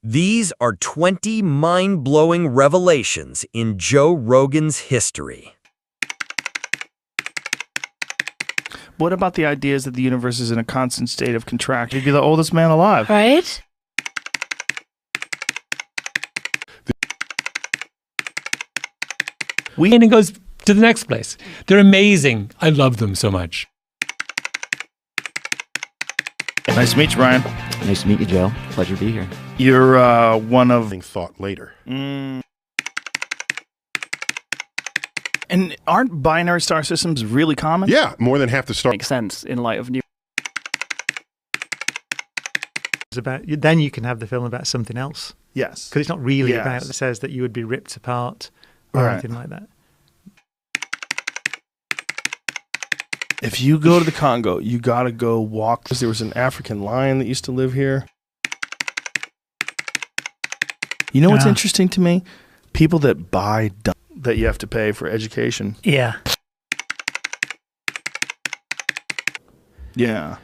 These are 20 mind-blowing revelations in Joe Rogan's history. What about the ideas that the universe is in a constant state of contraction? He'd be the oldest man alive. Right? And it goes to the next place. They're amazing. I love them so much. Nice to meet you, Ryan. Nice to meet you, Joe. Pleasure to be here. You're one of... thought later. And aren't binary star systems really common? Yeah, more than half the stars. Makes sense in light of new... Then you can have the film about something else. Yes. Because it's not really about that says that you would be ripped apart or anything like that. If you go to the Congo, you got to go walk. There was an African lion that used to live here. You know what's interesting to me? People that buy that you have to pay for education. Yeah. Yeah.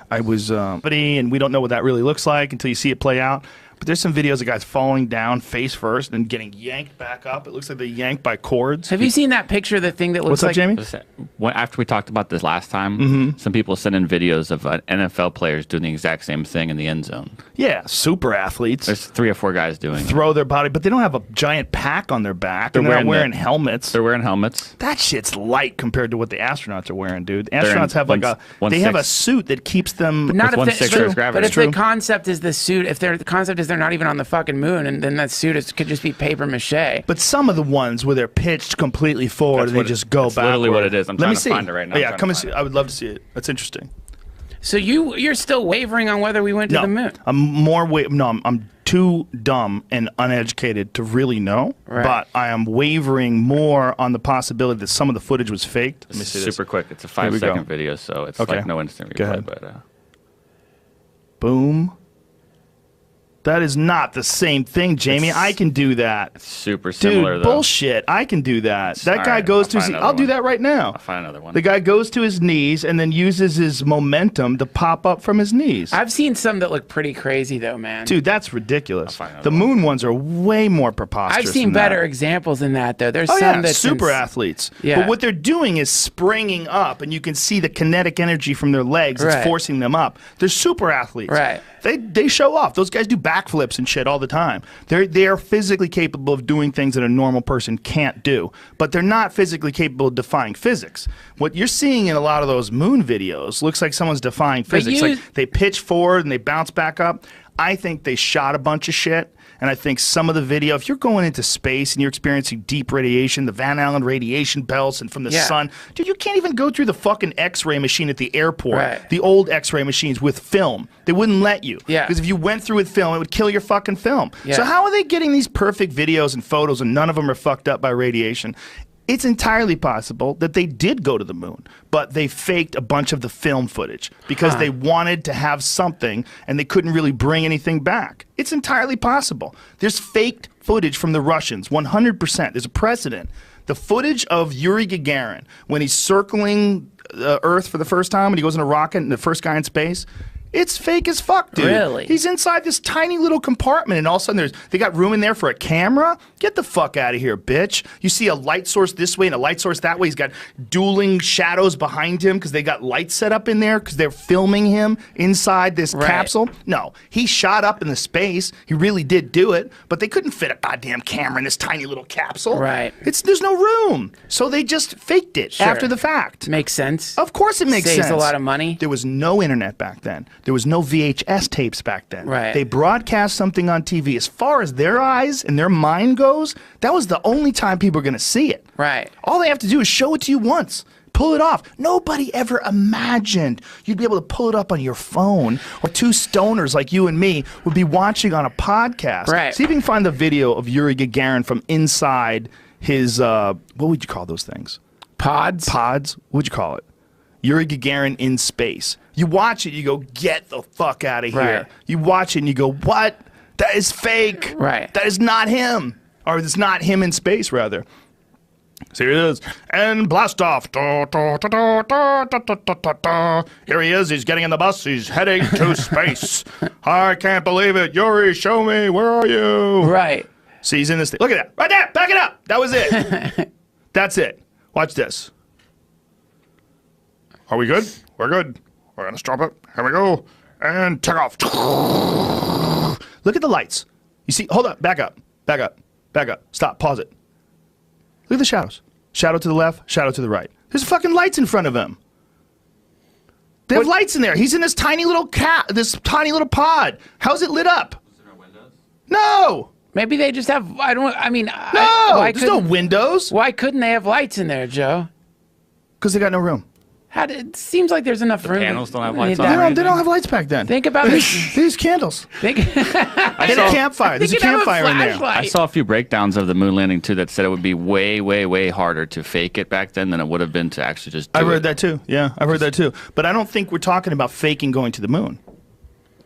I was, and we don't know what that really looks like until you see it play out. But there's some videos of guys falling down face first and getting yanked back up. It looks like they're yanked by cords. Have you seen that picture, the thing that looks What's like... What's up, Jamie? After we talked about this last time, some people sent in videos of NFL players doing the exact same thing in the end zone. Yeah, super athletes. There's 3 or 4 guys doing Throw their body, but they don't have a giant pack on their back. They're not wearing helmets. They're wearing helmets. That shit's light compared to what the astronauts are wearing, dude. The astronauts have like they have a suit that keeps them... But not if the concept is the suit, the concept is they're not even on the fucking moon, and then that suit could just be paper mache. But some of the ones where they're pitched completely forward and they just go back. That's literally what it is. I'm trying to find it right now. Yeah, come and see. I would love to see it. That's interesting. So you're still wavering on whether we went to the moon? I'm too dumb and uneducated to really know. Right. But I am wavering more on the possibility that some of the footage was faked. Let me see this. Super quick. It's a 5-second video, so it's like no instant replay. But boom. That is not the same thing, Jamie. I can do that. It's super similar, Dude, though. bullshit. I can do that. That guy goes to his... I'll do that right now. I'll find another one. The guy goes to his knees and then uses his momentum to pop up from his knees. I've seen some that look pretty crazy, though, man. Dude, that's ridiculous. The moon ones are way more preposterous. I've seen better examples than that, though. There's some that... super athletes. Yeah. But what they're doing is springing up, and you can see the kinetic energy from their legs. It's forcing them up. They're super athletes. Right. They show off. Those guys do backflips and shit all the time. They are physically capable of doing things that a normal person can't do, but they're not physically capable of defying physics. What you're seeing in a lot of those moon videos looks like someone's defying physics. Like they pitch forward and they bounce back up. I think they shot a bunch of shit. And I think some of the video, if you're going into space and you're experiencing deep radiation, the Van Allen radiation belts and from the sun, dude, you can't even go through the fucking X-ray machine at the airport, the old X-ray machines with film. They wouldn't let you. Because if you went through with film, it would kill your fucking film. So how are they getting these perfect videos and photos and none of them are fucked up by radiation? It's entirely possible that they did go to the moon, but they faked a bunch of the film footage because they wanted to have something and they couldn't really bring anything back. It's entirely possible. There's faked footage from the Russians, 100%. There's a precedent. The footage of Yuri Gagarin when he's circling Earth for the first time, when he goes in a rocket and the first guy in space, it's fake as fuck, dude. Really? He's inside this tiny little compartment, and all of a sudden they got room in there for a camera? Get the fuck out of here, bitch. You see a light source this way and a light source that way. He's got dueling shadows behind him because they got lights set up in there because they're filming him inside this capsule. No, he shot up in the space. He really did do it, but they couldn't fit a goddamn camera in this tiny little capsule. Right. There's no room. So they just faked it after the fact. Makes sense. Of course it makes sense. Saves a lot of money. There was no internet back then. There was no VHS tapes back then. Right. They broadcast something on TV. As far as their eyes and their mind goes, that was the only time people are going to see it. Right. All they have to do is show it to you once. Pull it off. Nobody ever imagined you'd be able to pull it up on your phone, or two stoners like you and me would be watching on a podcast. Right. See if you can find the video of Yuri Gagarin from inside his, what would you call those things? Pods? Pods? What would you call it? Yuri Gagarin in space. You watch it, you go, get the fuck out of here. Right. You watch it and you go, what? That is fake. Right. That is not him. Or it's not him in space, rather. So here it is. And blast off. Da, da, da, da, da, da, da, da, da. Here he is. He's getting in the bus. He's heading to space. I can't believe it. Yuri, show me. Where are you? Right. See, he's in this thing. Look at that. Right there. Back it up. That was it. That's it. Watch this. Are we good? We're good. We're going to stop it. Here we go. And take off. Look at the lights. You see? Hold up. Back up. Back up. Back up. Stop. Pause it. Look at the shadows. Shadow to the left, shadow to the right. There's fucking lights in front of him. They have lights in there. He's in this tiny little pod. How's it lit up? Is there no windows? No. Maybe they just have. There's no windows. Why couldn't they have lights in there, Joe? Because they got no room. It seems like there's enough room. Panels don't have lights on. They don't have lights back then. Think about this. These candles. Think. They had a campfire. There's a campfire in there. I saw a few breakdowns of the moon landing too that said it would be way, way, way harder to fake it back then than it would have been to actually just do it. I've heard that too. Yeah, I've heard that too. But I don't think we're talking about faking going to the moon.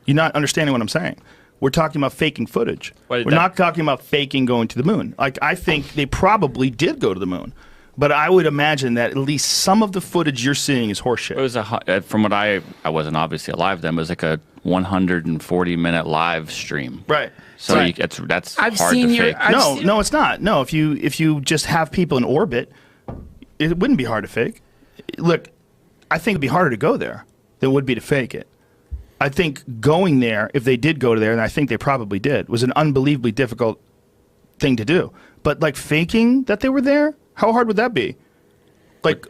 You're not understanding what I'm saying. We're talking about faking footage. We're not talking about faking going to the moon. Like, I think they probably did go to the moon. But I would imagine that at least some of the footage you're seeing is horseshit. It was from what I wasn't obviously alive then. It was like a 140-minute live stream. Right. So right. That's hard to fake. No, it's not. No, if you just have people in orbit, it wouldn't be hard to fake. Look, I think it'd be harder to go there than it would be to fake it. I think going there, if they did go there, and I think they probably did, was an unbelievably difficult thing to do. But like faking that they were there, how hard would that be? Like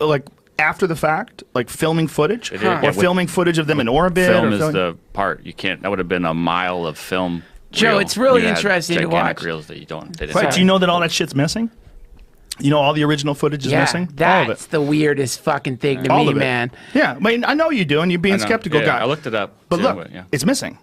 after the fact, like filming footage, or filming footage of them in orbit. Film is the part you can't. That would have been a mile of film. Joe, it's really interesting to watch. Reels that you don't. Right? Do you know that all that shit's missing? You know all the original footage is missing. That's all of it. The weirdest fucking thing to me, man. Yeah, I mean, I know you do, and you're being skeptical guy. I looked it up. But look, it's missing.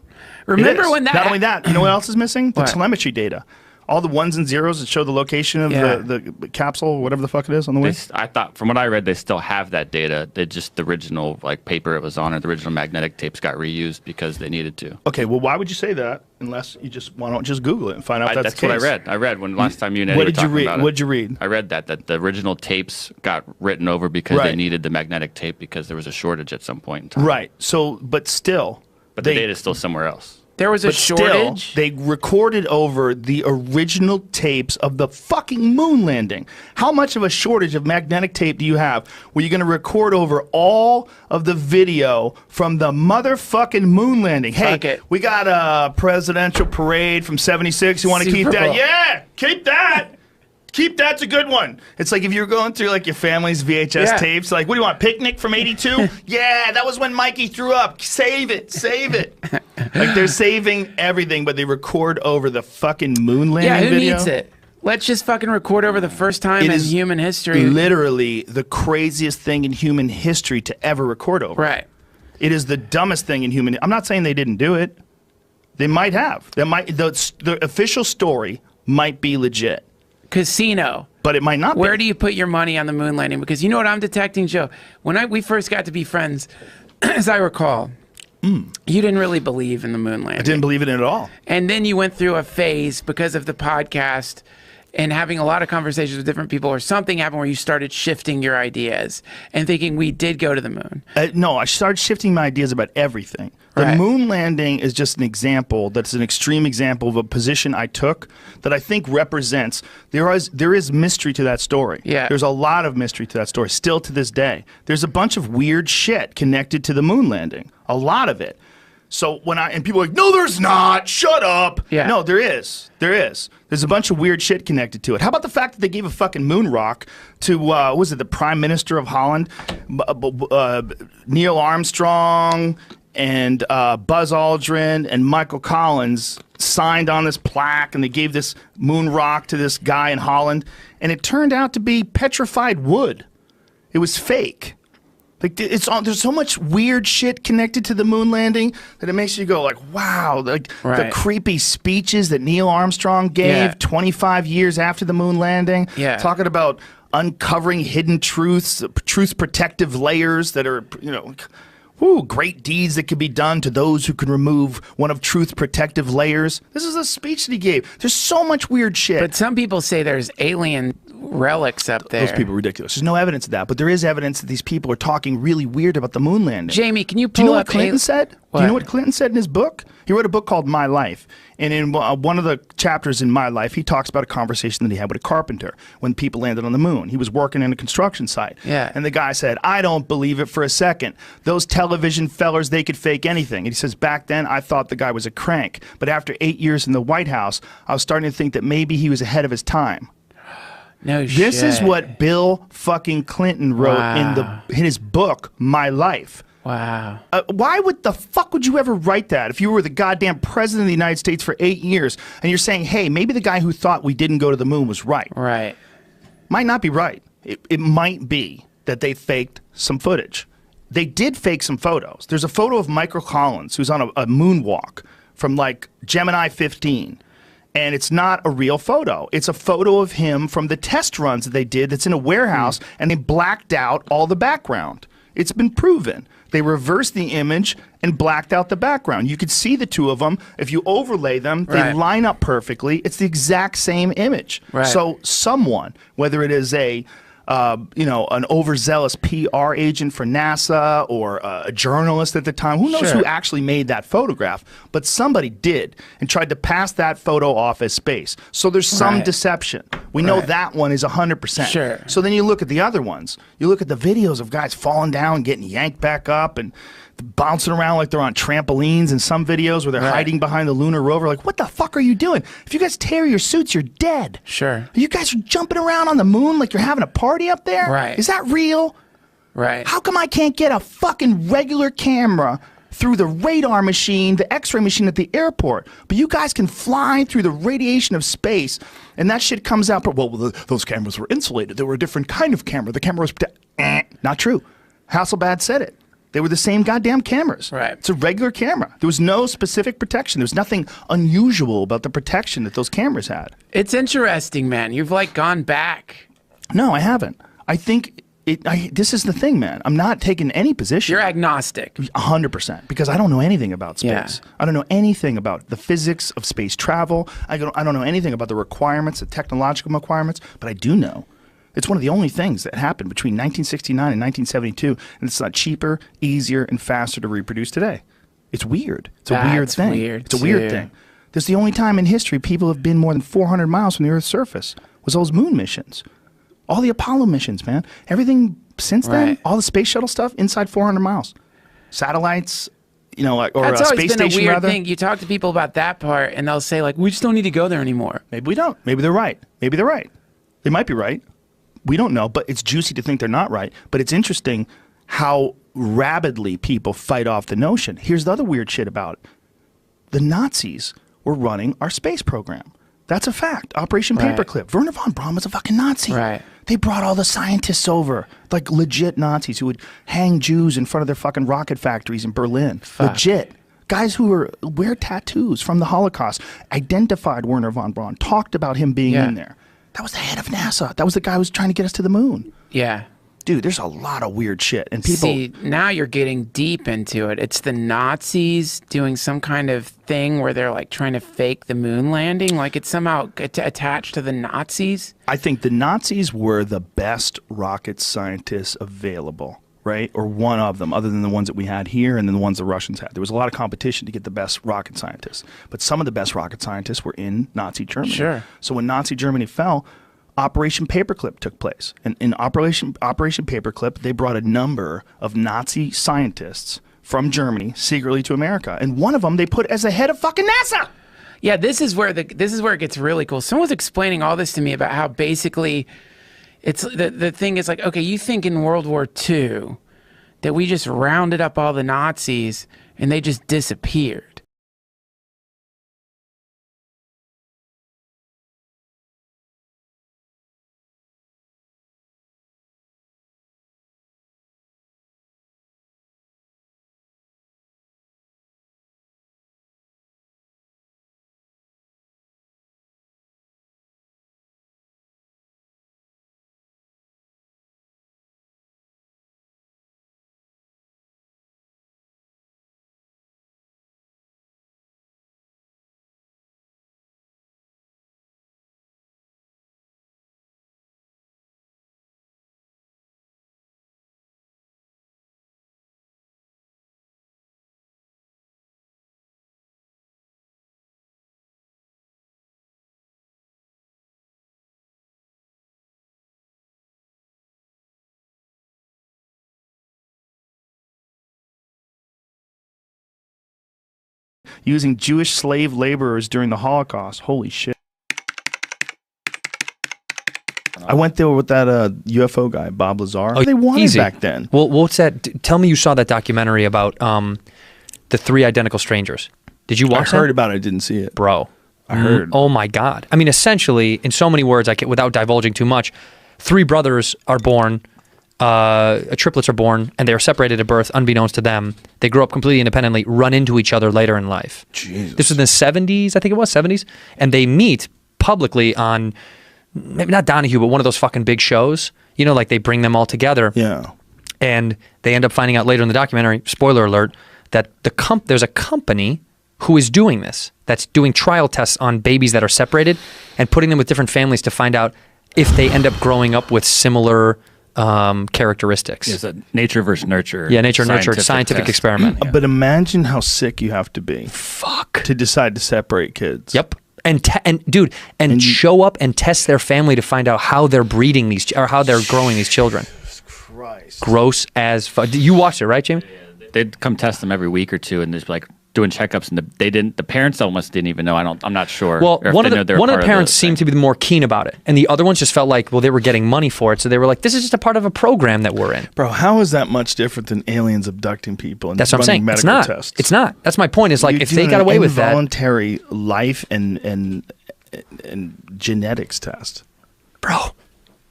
Remember when that? Not only that, you know what else is missing? The telemetry data. All the ones and zeros that show the location of the capsule, whatever the fuck it is on the way. I thought, from what I read, they still have that data. They just, the original paper it was on, or the original magnetic tapes got reused because they needed to. Okay, well, why would you say that unless you just why don't just Google it and find out that's the case? What I read. I read when last time you and Eddie what were did you talking read? about it. What did you read? I read that the original tapes got written over because they needed the magnetic tape because there was a shortage at some point in time. Right. So, but still, the data is still somewhere else. There was a shortage. Still, they recorded over the original tapes of the fucking moon landing. How much of a shortage of magnetic tape do you have where you're going to record over all of the video from the motherfucking moon landing? Hey, we got a presidential parade from '76. You want to keep that? Yeah, keep that. Keep that's a good one. It's like if you're going through like your family's VHS tapes, like, what do you want, Picnic from '82? Yeah, that was when Mikey threw up. Save it, save it. Like they're saving everything, but they record over the fucking moon landing video. Yeah, who needs it? Let's just fucking record over the first time in human history. Literally the craziest thing in human history to ever record over. Right. It is the dumbest thing in human. I'm not saying they didn't do it. They might have. The official story might be legit. Casino. But it might not be. Where do you put your money on the moon landing? Because you know what I'm detecting, Joe? When we first got to be friends, as I recall, you didn't really believe in the moon landing. I didn't believe in it at all. And then you went through a phase because of the podcast and having a lot of conversations with different people, or something happened where you started shifting your ideas and thinking we did go to the moon. No, I started shifting my ideas about everything. The moon landing is just an example, that's an extreme example of a position I took that I think represents, there is mystery to that story. Yeah. There's a lot of mystery to that story, still to this day. There's a bunch of weird shit connected to the moon landing, a lot of it. So and people are like, no, there's not, shut up. Yeah. No, there is. There's a bunch of weird shit connected to it. How about the fact that they gave a fucking moon rock to, was it the Prime Minister of Holland, Neil Armstrong, and Buzz Aldrin and Michael Collins signed on this plaque, and they gave this moon rock to this guy in Holland, and it turned out to be petrified wood. It was fake. Like there's so much weird shit connected to the moon landing that it makes you go like, wow, like the creepy speeches that Neil Armstrong gave 25 years after the moon landing, talking about uncovering hidden truths, truth protective layers that are, great deeds that could be done to those who can remove one of truth's protective layers. This is a speech that he gave. There's so much weird shit. But some people say there's alien relics up there. Those people are ridiculous. There's no evidence of that, but there is evidence that these people are talking really weird about the moon landing. Jamie, can you Do you pull know up what Clinton said? What? Do you know what Clinton said in his book? He wrote a book called My Life. And in one of the chapters in My Life, he talks about a conversation that he had with a carpenter when people landed on the moon. He was working in a construction site. Yeah. And the guy said, I don't believe it for a second. Those television fellers, they could fake anything. And he says, back then, I thought the guy was a crank. But after 8 years in the White House, I was starting to think that maybe he was ahead of his time. No shit. This is what Bill fucking Clinton wrote Wow. in his book, My Life. Wow. Why would the fuck would you ever write that if you were the goddamn president of the United States for 8 years and you're saying, hey, maybe the guy who thought we didn't go to the moon was right? Right. Might not be right. It might be that they faked some footage. They did fake some photos. There's a photo of Michael Collins who's on a moonwalk from like Gemini 15. And it's not a real photo. It's a photo of him from the test runs that they did that's in a warehouse, and they blacked out all the background. It's been proven. They reversed the image and blacked out the background. You could see the two of them. If you overlay them, they Right. line up perfectly. It's the exact same image. Right. So someone, whether it is a an overzealous PR agent for NASA or a journalist at the time, who knows Sure. who actually made that photograph, but somebody did and tried to pass that photo off as space. So there's some Right. deception. We know Right. that one is 100%. Sure. So then you look at the other ones. You look at the videos of guys falling down, getting yanked back up, and bouncing around like they're on trampolines, and some videos where they're Right. hiding behind the lunar rover. Like, what the fuck are you doing? If you guys tear your suits, you're dead. Sure. You guys are jumping around on the moon like you're having a party up there? Right. Is that real? Right. How come I can't get a fucking regular camera through the radar machine, the x-ray machine at the airport, but you guys can fly through the radiation of space, and that shit comes out, but, well, those cameras were insulated. They were a different kind of camera. The camera was... Not true. Hasselblad said it. They were the same goddamn cameras. Right. It's a regular camera. There was no specific protection. There was nothing unusual about the protection that those cameras had. It's interesting, man. You've like gone back. No, I haven't. I think... this is the thing, man. I'm not taking any position. You're agnostic. 100%, because I don't know anything about space. Yeah. I don't know anything about the physics of space travel. I don't know anything about the requirements, the technological requirements, but I do know it's one of the only things that happened between 1969 and 1972, and it's not cheaper, easier, and faster to reproduce today. It's weird. It's a weird That's thing. weird, it's a weird too. thing. This is the only time in history people have been more than 400 miles from the Earth's surface, was those moon missions. All the Apollo missions, man. Everything since then, Right. all the space shuttle stuff, inside 400 miles. Satellites, or That's a always space been a station, weird rather. thing. You talk to people about that part, and they'll say like, "We just don't need to go there anymore." Maybe we don't. Maybe they're right. Maybe they're right. They might be right. We don't know, but it's juicy to think they're not right. But it's interesting how rabidly people fight off the notion. Here's the other weird shit about it. The Nazis were running our space program. That's a fact. Operation Right. Paperclip. Werner von Braun was a fucking Nazi. Right. They brought all the scientists over, like legit Nazis who would hang Jews in front of their fucking rocket factories in Berlin. Fuck. Legit. Guys who wear tattoos from the Holocaust identified Werner von Braun, talked about him being Yeah. in there. That was the head of NASA. That was the guy who was trying to get us to the moon. Yeah. Dude, there's a lot of weird shit. And people... See, now you're getting deep into it. It's the Nazis doing some kind of thing where they're like trying to fake the moon landing. Like it's somehow attached to the Nazis. I think the Nazis were the best rocket scientists available, right? Or one of them, other than the ones that we had here and then the ones the Russians had. There was a lot of competition to get the best rocket scientists. But some of the best rocket scientists were in Nazi Germany. Sure. So when Nazi Germany fell, Operation Paperclip took place. And in Operation Paperclip, they brought a number of Nazi scientists from Germany secretly to America. And one of them they put as the head of fucking NASA. Yeah, this is where it gets really cool. Someone was explaining all this to me about how basically it's the thing is like, okay, you think in World War II that we just rounded up all the Nazis and they just disappeared. using Jewish slave laborers during the Holocaust. Holy shit. I went there with that UFO guy, Bob Lazar. Oh, They wanted easy. back then. Well, what's that? Tell me you saw that documentary about the 3 identical strangers. Did you watch I heard that? about it. I didn't see it. Bro. I heard. Oh my God. I mean, essentially, in so many words, without divulging too much, 3 brothers are born, triplets are born, and they are separated at birth, unbeknownst to them. They grow up completely independently, run into each other later in life. Jesus. This was in the 70s, I think it was, 70s. And they meet publicly on, maybe not Donahue, but one of those fucking big shows. You know, like they bring them all together. Yeah. And they end up finding out later in the documentary, spoiler alert, that there's a company who is doing this, that's doing trial tests on babies that are separated and putting them with different families to find out if they end up growing up with similar characteristics. It's a nature versus nurture. Yeah, nature nurture scientific test. experiment. But imagine how sick you have to be Fuck. to decide to separate kids. Yep. And dude, show up and test their family to find out how they're breeding these or how they're growing these children. Christ. Gross as fuck. You watched it, right, Jamie? They'd come test them every week or two, and just like doing checkups, and the parents almost didn't even know. I'm not sure. Well, or if one they know of they were the part of parents seemed to be more keen about it, and the other ones just felt like, well, they were getting money for it, so they were like, this is just a part of a program that we're in. Bro, how is that much different than aliens abducting people and That's what I'm saying. running medical It's not. tests? It's not. That's my point. Is like You're if they doing got an away with that, involuntary life and genetics test. bro.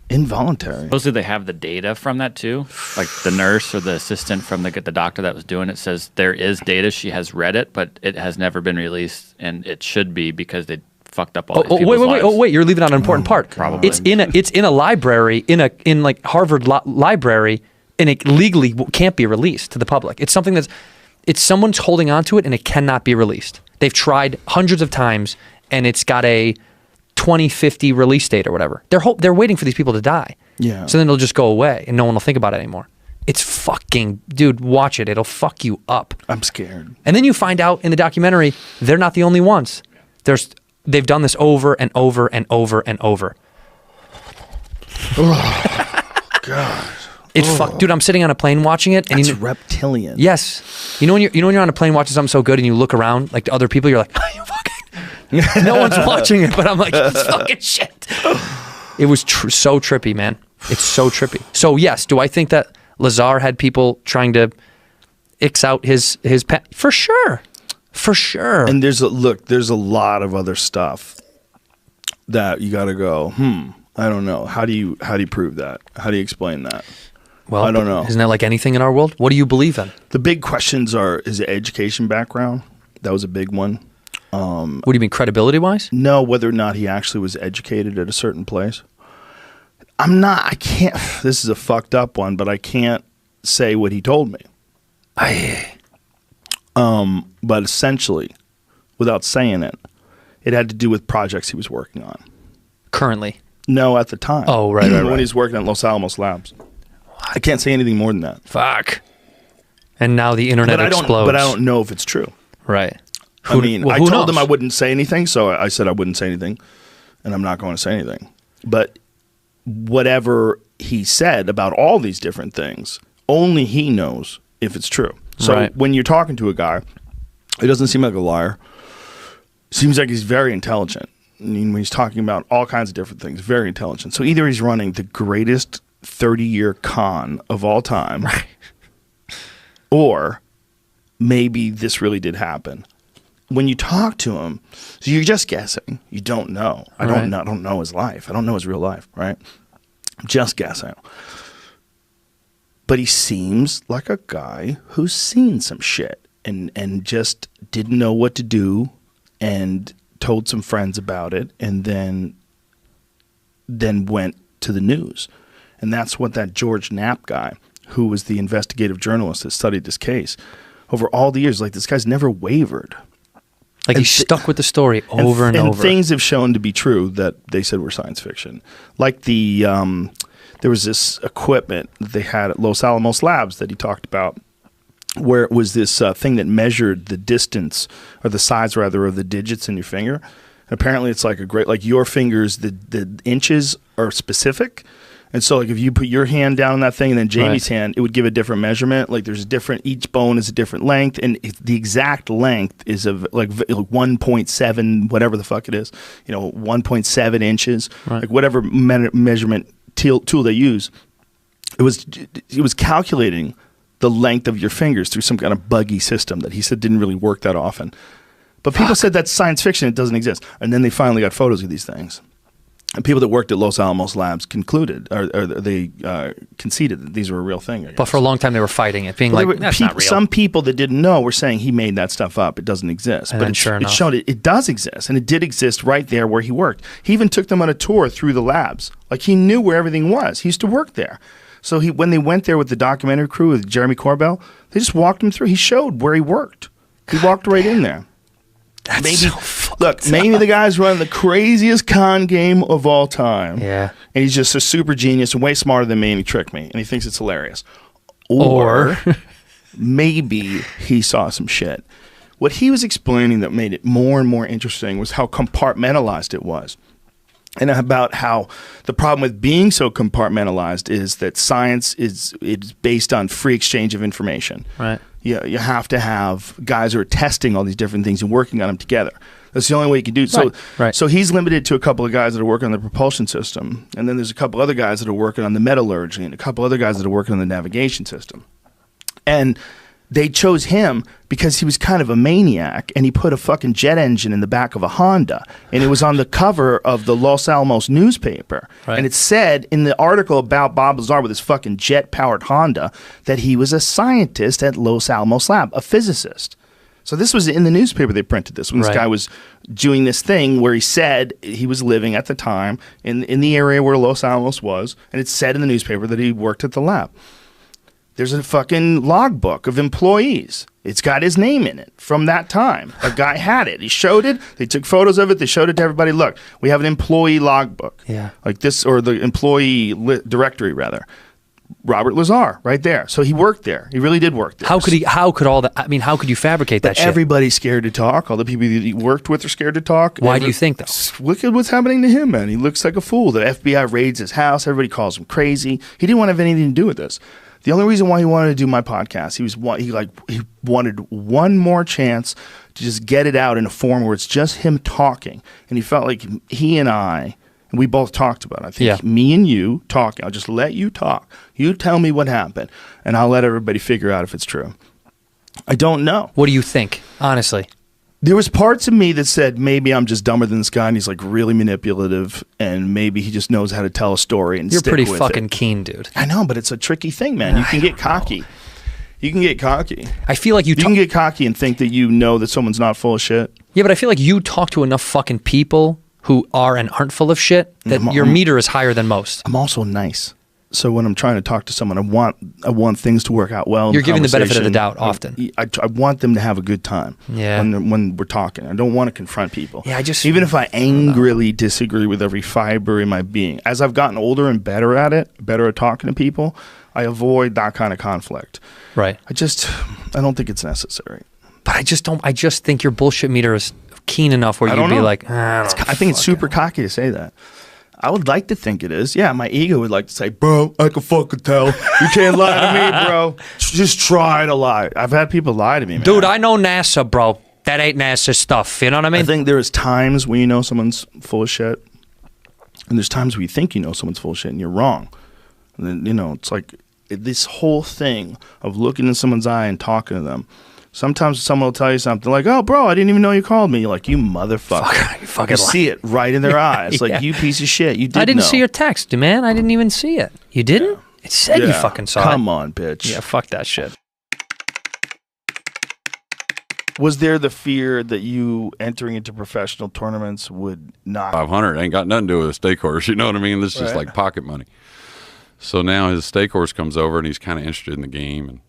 Involuntary. Supposedly they have the data from that too. Like the nurse or the assistant from the doctor that was doing it says there is data. She has read it, but it has never been released, and it should be because they fucked up all these people's lives. Wait! You're leaving out an important part. Probably. It's in a library in like Harvard library, and it legally can't be released to the public. It's something it's someone's holding on to it, and it cannot be released. They've tried hundreds of times, and it's got a 2050 release date or whatever. They're waiting for these people to die. Yeah. So then it'll just go away, and no one will think about it anymore. It's fucking, dude, watch it. It'll fuck you up. I'm scared. And then you find out in the documentary, they're not the only ones. They've done this over and over and over and over. God. It's fuck, dude. I'm sitting on a plane watching it, and That's reptilian. yes, you know when you're on a plane watching something so good, and you look around like to other people, you're like, you fucking. No one's watching it, but I'm like, it's fucking shit. It was so trippy, man. It's so trippy. So yes, do I think that Lazar had people trying to X out his pet? For sure. For sure. And there's a lot of other stuff that you got to go, I don't know. How do you prove that? How do you explain that? Well, I don't know. Isn't that like anything in our world? What do you believe in? The big questions are, is it education background? That was a big one. What do you mean, credibility-wise? No, whether or not he actually was educated at a certain place. I can't, this is a fucked up one, but I can't say what he told me. But essentially, without saying it, it had to do with projects he was working on. Currently? No, at the time. Oh, right. When he's working at Los Alamos Labs. I can't say anything more than that. Fuck. And now the internet explodes. But I don't know if it's true. Right. I told knows? him I wouldn't say anything, so I said I wouldn't say anything, and I'm not going to say anything. But whatever he said about all these different things, only he knows if it's true. So Right. when you're talking to a guy, he doesn't seem like a liar. Seems like he's very intelligent. I mean, when he's talking about all kinds of different things, very intelligent. So either he's running the greatest 30-year con of all time, Right. or maybe this really did happen. When you talk to him, so you're just guessing. You don't know. I don't know his life. I don't know his real life, right? I'm just guessing. But he seems like a guy who's seen some shit and just didn't know what to do and told some friends about it and then went to the news. And that's what that George Knapp guy, who was the investigative journalist that studied this case, over all the years, like this guy's never wavered. Like he's stuck with the story over and over. And things have shown to be true that they said were science fiction. Like there was this equipment that they had at Los Alamos Labs that he talked about, where it was this thing that measured the distance, or the size rather, of the digits in your finger. And apparently it's like like your fingers, the inches are specific, And so, like, if you put your hand down on that thing and then Jamie's hand, it would give a different measurement. Like, there's a different, each bone is a different length, and the exact length is of like 1.7, whatever the fuck it is, 1.7 inches, like whatever measurement tool they use. It was calculating the length of your fingers through some kind of buggy system that he said didn't really work that often. But people said that's science fiction, it doesn't exist. And then they finally got photos of these things. And people that worked at Los Alamos Labs concluded, or they conceded that these were a real thing. But for a long time, they were fighting it, being that's not real. Some people that didn't know were saying he made that stuff up. It doesn't exist. But it showed it does exist, and it did exist right there where he worked. He even took them on a tour through the labs. Like, he knew where everything was. He used to work there. So when they went there with the documentary crew with Jeremy Corbell, they just walked him through. He showed where he worked. He walked right in there. Maybe the guy's running the craziest con game of all time. Yeah. And he's just a super genius and way smarter than me, and he tricked me, and he thinks it's hilarious. Or maybe he saw some shit. What he was explaining that made it more and more interesting was how compartmentalized it was. And about how the problem with being so compartmentalized is that science is based on free exchange of information. Right. You have to have guys who are testing all these different things and working on them together. That's the only way you can do it. So he's limited to a couple of guys that are working on the propulsion system, and then there's a couple other guys that are working on the metallurgy, and a couple other guys that are working on the navigation system. And they chose him because he was kind of a maniac, and he put a fucking jet engine in the back of a Honda, and it was on the cover of the Los Alamos newspaper. Right. And it said in the article about Bob Lazar with his fucking jet-powered Honda that he was a scientist at Los Alamos Lab, a physicist. So this was in the newspaper. They printed this when this guy was doing this thing where he said he was living at the time in the area where Los Alamos was, and it said in the newspaper that he worked at the lab. There's a fucking logbook of employees. It's got his name in it from that time. A guy had it. He showed it. They took photos of it. They showed it to everybody. Look, we have an employee logbook. Yeah. Like this, or the employee directory, rather. Robert Lazar, right there. So he worked there. He really did work there. How could you fabricate that shit? Everybody's scared to talk. All the people that he worked with are scared to talk. Why do you think, though? Look at what's happening to him, man. He looks like a fool. The FBI raids his house. Everybody calls him crazy. He didn't want to have anything to do with this. The only reason why he wanted to do my podcast, he wanted one more chance to just get it out in a form where it's just him talking. And he felt like he and I, and we both talked about it. I think me and you talking. I'll just let you talk. You tell me what happened, and I'll let everybody figure out if it's true. I don't know. What do you think, honestly? There was parts of me that said maybe I'm just dumber than this guy, and he's like really manipulative, and maybe he just knows how to tell a story and You're stick pretty with fucking it. keen, dude. I know, but it's a tricky thing, man. You can get cocky. You can get cocky. I feel like you can get cocky and think that you know that someone's not full of shit. Yeah, but I feel like you talk to enough fucking people who are and aren't full of shit that your meter is higher than most. I'm also nice. So when I'm trying to talk to someone, I want things to work out well. You're giving the benefit of the doubt often. I want them to have a good time. Yeah. When we're talking, I don't want to confront people. Yeah, even if I angrily disagree with every fiber in my being. As I've gotten older and better at it, better at talking to people, I avoid that kind of conflict. Right. I don't think it's necessary. But I just think your bullshit meter is keen enough where you'd be like, I think it's super cocky to say that. I would like to think it is. Yeah, my ego would like to say, bro, I can fucking tell. You can't lie to me, bro. Just try to lie. I've had people lie to me, man. Dude, I know NASA, bro. That ain't NASA stuff. You know what I mean? I think there is times when you know someone's full of shit, and there's times where you think you know someone's full of shit and you're wrong. And then, it's like this whole thing of looking in someone's eye and talking to them. Sometimes someone will tell you something like, oh, bro, I didn't even know you called me. You're like, you motherfucker. You see it right in their eyes. Like, you piece of shit. You didn't I didn't know. see your text, man. I didn't even see it. You didn't? Yeah. It said you fucking saw it. Come on, bitch. Yeah, fuck that shit. Was there the fear that you entering into professional tournaments would not... 500 ain't got nothing to do with a stake horse. You know what I mean? This is just like pocket money. So now his stake horse comes over, and he's kind of interested in the game, and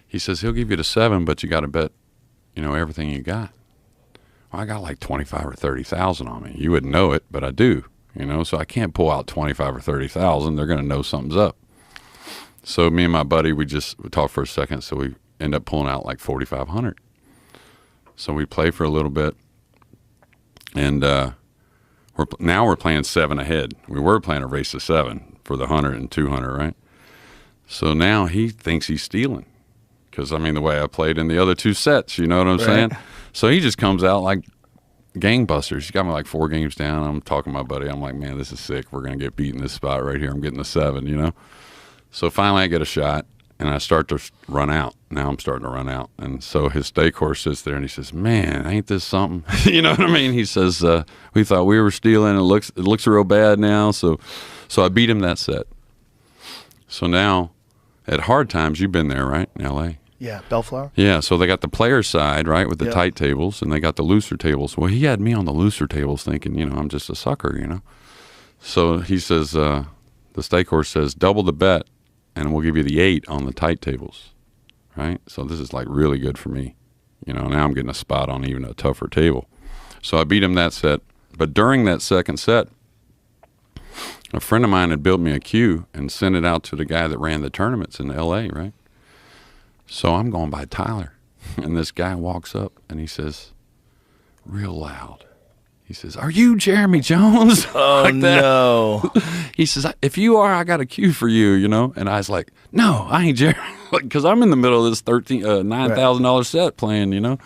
he says he'll give you the 7, but you got to bet, everything you got. Well, I got like 25 or 30,000 on me. You wouldn't know it, but I do. So I can't pull out 25 or 30,000. They're going to know something's up. So me and my buddy, we talked for a second. So we end up pulling out like 4,500. So we play for a little bit, and we're playing 7 ahead. We were playing a race of 7. for the 100 and 200, right? So now he thinks he's stealing because, I mean, the way I played in the other 2 sets, you know what I'm saying? So he just comes out like gangbusters. He got me like 4 games down. I'm talking to my buddy. I'm like, man, this is sick. We're going to get beat in this spot right here. I'm getting the 7, you know? So finally I get a shot, and I start to run out. Now I'm starting to run out. And so his stake horse sits there, and he says, man, ain't this something? You know what I mean? He says, we thought we were stealing. It looks real bad now. So I beat him that set. So now at hard times, you've been there, right, in L.A.? Yeah, Bellflower. Yeah, so they got the player side, right, with the tight tables, and they got the looser tables. Well, he had me on the looser tables thinking, you know, I'm just a sucker, you know. So he says, the stake horse says, double the bet, and we'll give you the 8 on the tight tables, right? So this is like really good for me. You know, now I'm getting a spot on even a tougher table. So I beat him that set. But during that second set, a friend of mine had built me a cue and sent it out to the guy that ran the tournaments in L.A., right? So I'm going by Tyler, and this guy walks up, and he says, real loud, he says, are you Jeremy Jones? Oh, like that. no. He says, if you are, I got a cue for you, you know? And I was like, no, I ain't Jeremy, because I'm in the middle of this $9,000 set playing, you know?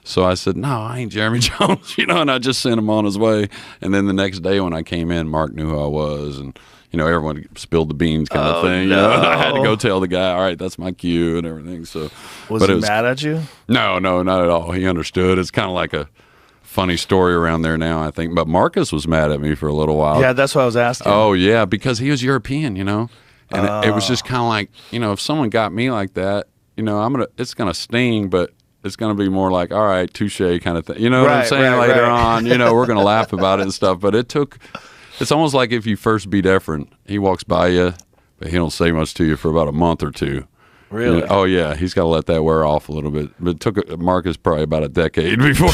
So I said, no, I ain't Jeremy Jones, you know? And I just sent him on his way. And then the next day when I came in, Mark knew who I was, and you know, everyone spilled the beans kind of thing. No. You know? I had to go tell the guy, all right, that's my cue and everything. So, Was he mad at you? No, not at all. He understood. It's kind of like a funny story around there now, I think. But Marcus was mad at me for a little while. Yeah, that's what I was asking. Oh, yeah, because he was European, you know. And it was just kind of like, you know, if someone got me like that, you know, it's going to sting, but it's going to be more like, all right, touche kind of thing. You know what I'm saying? Later on, you know, we're going to laugh about it and stuff. But it's almost like if you first beat Efren, he walks by you, but he don't say much to you for about a month or 2. Really? You know, oh, yeah. He's got to let that wear off a little bit. But it took Marcus probably about a decade before.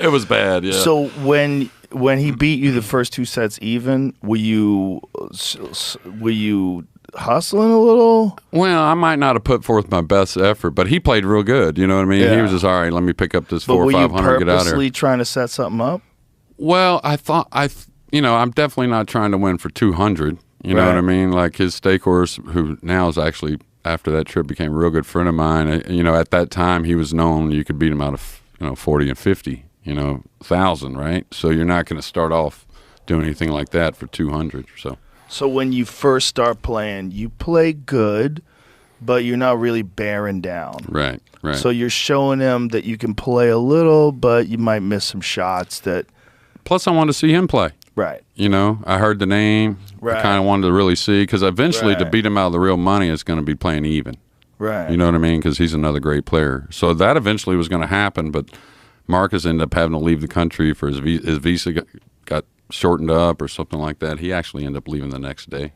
It was bad, yeah. So when he beat you the first 2 sets even, were you hustling a little? Well, I might not have put forth my best effort, but he played real good. You know what I mean? Yeah. He was just, all right, let me pick up this 400 or 500, get out But were of you here. purposely trying to set something up? Well, you know, I'm definitely not trying to win for 200. You know what I mean? Like his stake horse, who now is actually, after that trip, became a real good friend of mine. You know, at that time, he was known you could beat him out of, you know, 40 and 50, you know, 1,000, right? So you're not going to start off doing anything like that for 200 or so. So when you first start playing, you play good, but you're not really bearing down. Right. So you're showing him that you can play a little, but you might miss some shots that... Plus, I wanted to see him play. Right. You know, I heard the name. Right. I kind of wanted to really see, because eventually to beat him out of the real money, it's going to be playing even. Right. You know what I mean? Because he's another great player. So that eventually was going to happen, but Marcus ended up having to leave the country for his visa got shortened up or something like that. He actually ended up leaving the next day.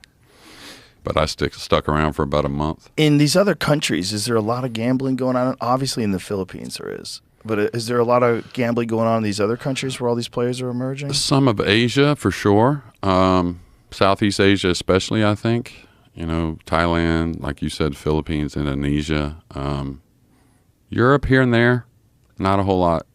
But I stuck around for about a month. In these other countries, is there a lot of gambling going on? Obviously in the Philippines there is. But is there a lot of gambling going on in these other countries where all these players are emerging? Some of Asia, for sure. Southeast Asia especially, I think. You know, Thailand, like you said, Philippines, Indonesia. Europe here and there, not a whole lot.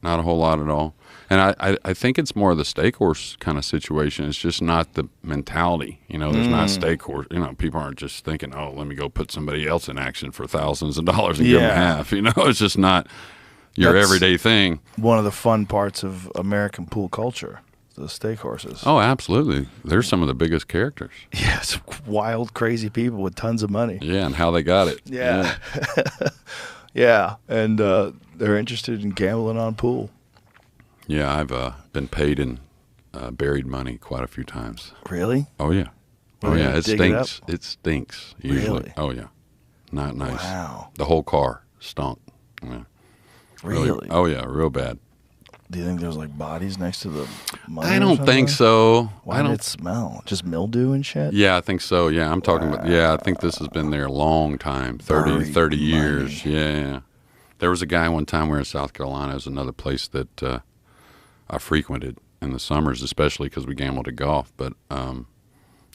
Not a whole lot at all. And I think it's more of the stake horse kind of situation. It's just not the mentality. You know, there's not stake horse. You know, people aren't just thinking, oh, let me go put somebody else in action for thousands of dollars and give them half. You know, it's just not your everyday thing. One of the fun parts of American pool culture, the stake horses. Oh, absolutely. They're some of the biggest characters. Yeah, some wild, crazy people with tons of money. Yeah, and how they got it. Yeah. Yeah, and they're interested in gambling on pool. Yeah, I've been paid in buried money quite a few times. Really? Oh, yeah. Oh, yeah. It stinks. It stinks, usually. Really? Oh, yeah. Not nice. Wow. The whole car stunk. Yeah. Really? Oh, yeah, real bad. Do you think there's like bodies next to the money? I don't think so. Why did it smell? Just mildew and shit? Yeah, I think so. Yeah, I'm talking about, I think this has been there a long time, 30 years. Yeah. There was a guy one time we were in South Carolina. It was another place that I frequented in the summers, especially because we gambled at golf. But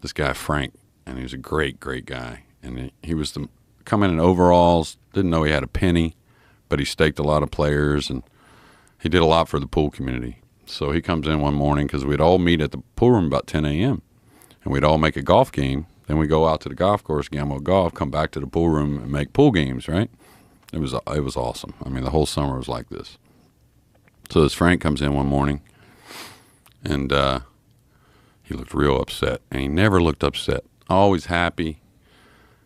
this guy, Frank, and he was a great, great guy. And he was coming in overalls, didn't know he had a penny, but he staked a lot of players, and he did a lot for the pool community. So he comes in one morning because we'd all meet at the pool room about 10 a.m. and we'd all make a golf game. Then we go out to the golf course, gamble golf, come back to the pool room and make pool games, right? It was awesome. I mean, the whole summer was like this. So this Frank comes in one morning, and he looked real upset, and he never looked upset. Always happy.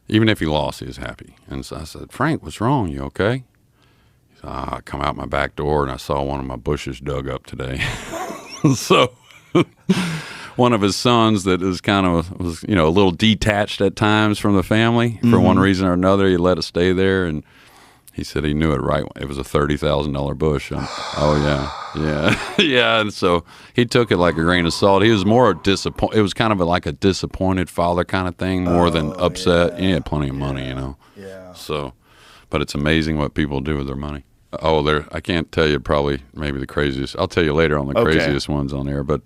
Even if he lost, he was happy. And so I said, Frank, what's wrong? You okay? He said, I come out my back door, and I saw one of my bushes dug up today. So one of his sons that was a little detached at times from the family for one reason or another, he let it stay there, and he said he knew it right. It was a $30,000 bush. Oh, yeah. Yeah. And so he took it like a grain of salt. He was more disappointed. It was kind of like a disappointed father kind of thing, more than upset. He had plenty of money, Yeah. So, but it's amazing what people do with their money. Oh, I can't tell you probably maybe the craziest. I'll tell you later on the craziest ones on there. But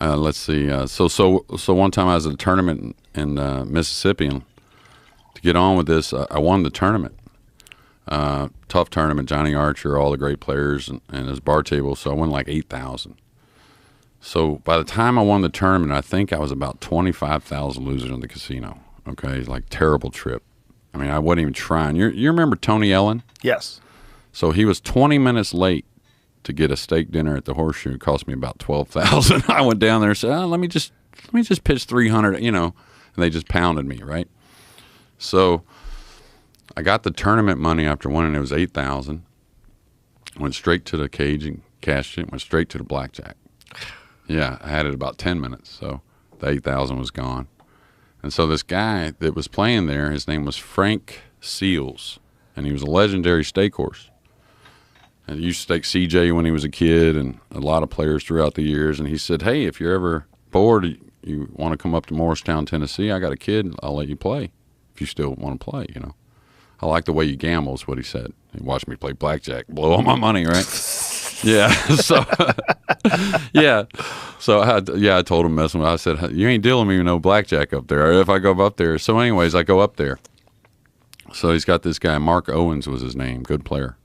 let's see. So one time I was at a tournament in Mississippi, and to get on with this, I won the tournament. Tough tournament, Johnny Archer, all the great players, and his bar table. So I won like $8,000. So by the time I won the tournament, I think I was about 25,000 losers in the casino. Okay, like terrible trip. I mean, I wasn't even trying. You remember Tony Ellen? Yes. So he was 20 minutes late to get a steak dinner at the Horseshoe. It cost me about $12,000. I went down there and said, let me just pitch 300, and they just pounded me, right? So I got the tournament money after winning. It was $8,000. Went straight to the cage and cashed it. Went straight to the blackjack. Yeah, I had it about 10 minutes, so the $8,000 was gone. And so this guy that was playing there, his name was Frank Seals, and he was a legendary stake horse. And he used to stake CJ when he was a kid, and a lot of players throughout the years. And he said, hey, if you're ever bored, you want to come up to Morristown, Tennessee, I got a kid, I'll let you play if you still want to play, I like the way you gamble is what he said. He watched me play blackjack, blow all my money, right? Yeah. So, yeah. So, I told him, messing with him. I said, you ain't dealing with me no blackjack up there if I go up there. So anyways, I go up there. So he's got this guy, Mark Owens was his name, good player.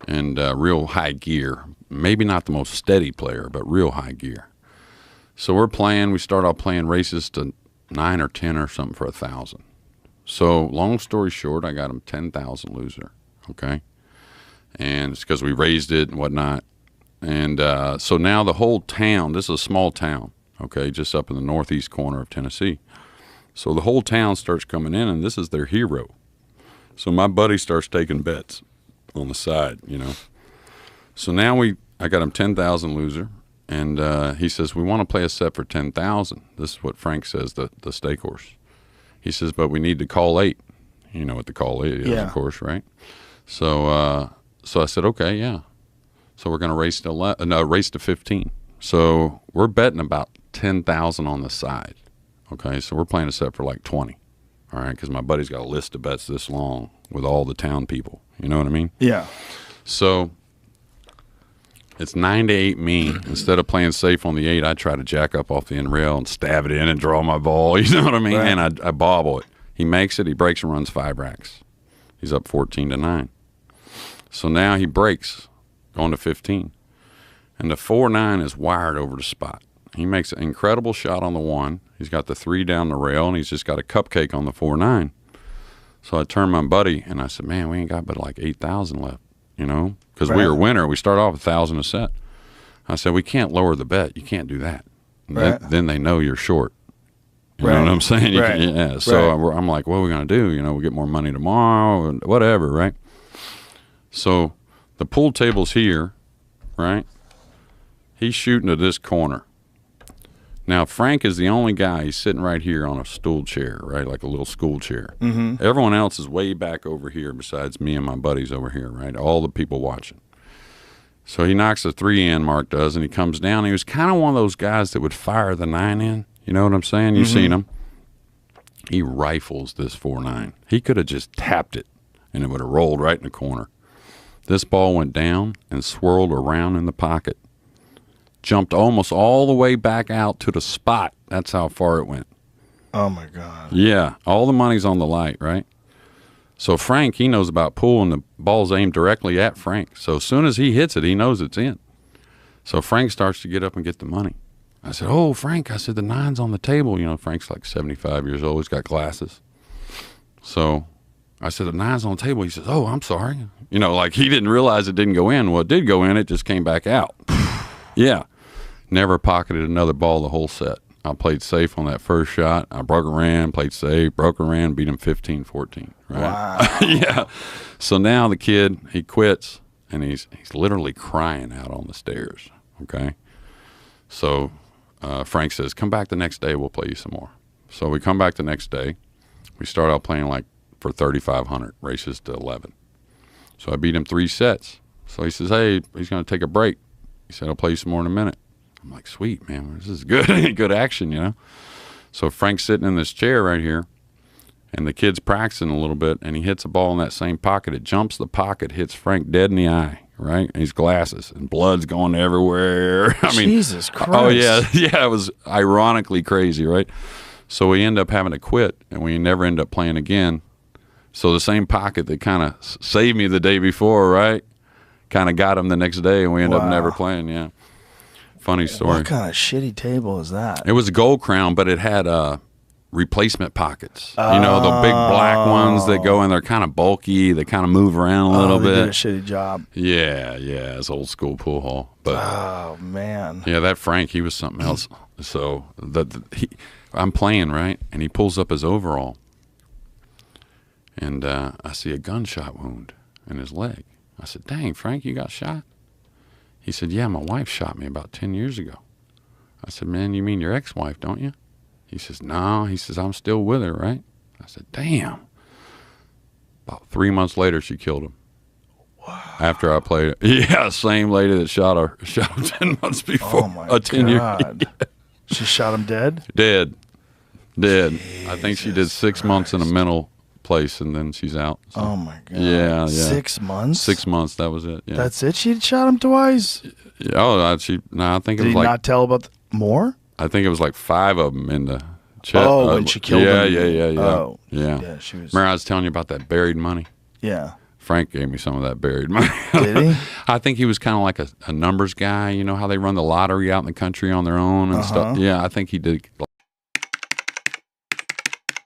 And real high gear. Maybe not the most steady player, but real high gear. So we're playing. We start off playing races to 9 or 10 or something for 1,000. So long story short, I got him 10,000 loser, okay? And it's because we raised it and whatnot. And so now the whole town, this is a small town, okay, just up in the northeast corner of Tennessee. So the whole town starts coming in, and this is their hero. So my buddy starts taking bets on the side, So now I got him 10,000 loser, and he says, we want to play a set for 10,000. This is what Frank says, the stake horse. He says, but we need to call 8. You know what the call 8 is, of course, right? So I said, okay, yeah. So we're going to race to 15. So we're betting about 10,000 on the side. Okay, so we're playing a set for like 20. All right, because my buddy's got a list of bets this long with all the town people. You know what I mean? Yeah. So it's 9-8 me. Instead of playing safe on the 8, I try to jack up off the end rail and stab it in and draw my ball. You know what I mean? Right. And I bobble it. He makes it. He breaks and runs 5 racks. He's up 14-9. So now he breaks, going to 15. And the 4-9 is wired over the spot. He makes an incredible shot on the 1. He's got the 3 down the rail, and he's just got a cupcake on the 4-9. So I turned my buddy, and I said, man, we ain't got but like 8,000 left, because we were winner. We start off 1,000 a set. I said, we can't lower the bet. You can't do that. Then they know you're short. You know what I'm saying? Yeah. So I'm like, what are we going to do? We'll get more money tomorrow, and whatever, right? So the pool table's here, right? He's shooting to this corner. Now, Frank is the only guy. He's sitting right here on a stool chair, right, like a little school chair. Mm-hmm. Everyone else is way back over here besides me and my buddies over here, right, all the people watching. So he knocks the 3 in, Mark does, and he comes down. He was kind of one of those guys that would fire the 9 in. You know what I'm saying? You've seen him. He rifles this 4-9. He could have just tapped it, and it would have rolled right in the corner. This ball went down and swirled around in the pocket. Jumped almost all the way back out to the spot. That's how far it went. Oh, my God. Yeah. All the money's on the light, right? So Frank, he knows about pool, and the ball's aimed directly at Frank. So as soon as he hits it, he knows it's in. So Frank starts to get up and get the money. I said, oh, Frank, I said, the 9's on the table. You know, Frank's like 75 years old. He's got glasses. So I said, the 9's on the table. He says, oh, I'm sorry. You know, like he didn't realize it didn't go in. Well, it did go in. It just came back out. Yeah. Never pocketed another ball the whole set. I played safe on that first shot. I broke a ran, played safe, broke a ran, beat him 15-14. Right? Wow. Yeah. So now the kid, he quits, and he's literally crying out on the stairs. Okay. So Frank says, come back the next day. We'll play you some more. So we come back the next day. We start out playing like for 3,500, races to 11. So I beat him 3 sets. So he says, hey, he's going to take a break. He said, I'll play you some more in a minute. I'm like, sweet, man, this is good, good action, you know? So Frank's sitting in this chair right here, and the kid's practicing a little bit, and he hits a ball in that same pocket. It jumps the pocket, hits Frank dead in the eye, right? And his glasses, and blood's going everywhere. I mean, Jesus Christ. Oh, yeah, yeah, it was ironically crazy, right? So we end up having to quit, and we never end up playing again. So the same pocket that kind of saved me the day before, right, kind of got him the next day, and we end up never playing, yeah. Funny story. What kind of shitty table is that? It was a gold crown, but it had replacement pockets. You know, the big black ones that go in. They're kind of bulky. They kind of move around a little they bit. did a shitty job. Yeah, it's old school pool hall. But oh man. Yeah, that Frank, he was something else. So I'm playing right, and he pulls up his overall, and I see a gunshot wound in his leg. I said, "Dang, Frank, you got shot?" He said, yeah, my wife shot me about 10 years ago. I said, man, you mean your ex-wife, don't you? He says, no. He says, I'm still with her, right? I said, damn. About 3 months later, she killed him. Wow. After I played, yeah, same lady that shot him 10 months before. Oh, my 10 God. Years. She shot him dead? Dead. Jesus I think she did 6 months in a mental place, and then she's out. So. Oh my God. Yeah. 6 months? 6 months, that was it. Yeah. That's it? She shot him twice? Oh, I think it Did was he like. not tell about more? I think it was like 5 of them in the chest. Oh, when she killed him? Yeah. Oh. Yeah. Yeah, she was. Remember I was telling you about that buried money? Yeah. Frank gave me some of that buried money. Did he? I think he was kind of like a numbers guy. You know how they run the lottery out in the country on their own and stuff? Yeah, I think he did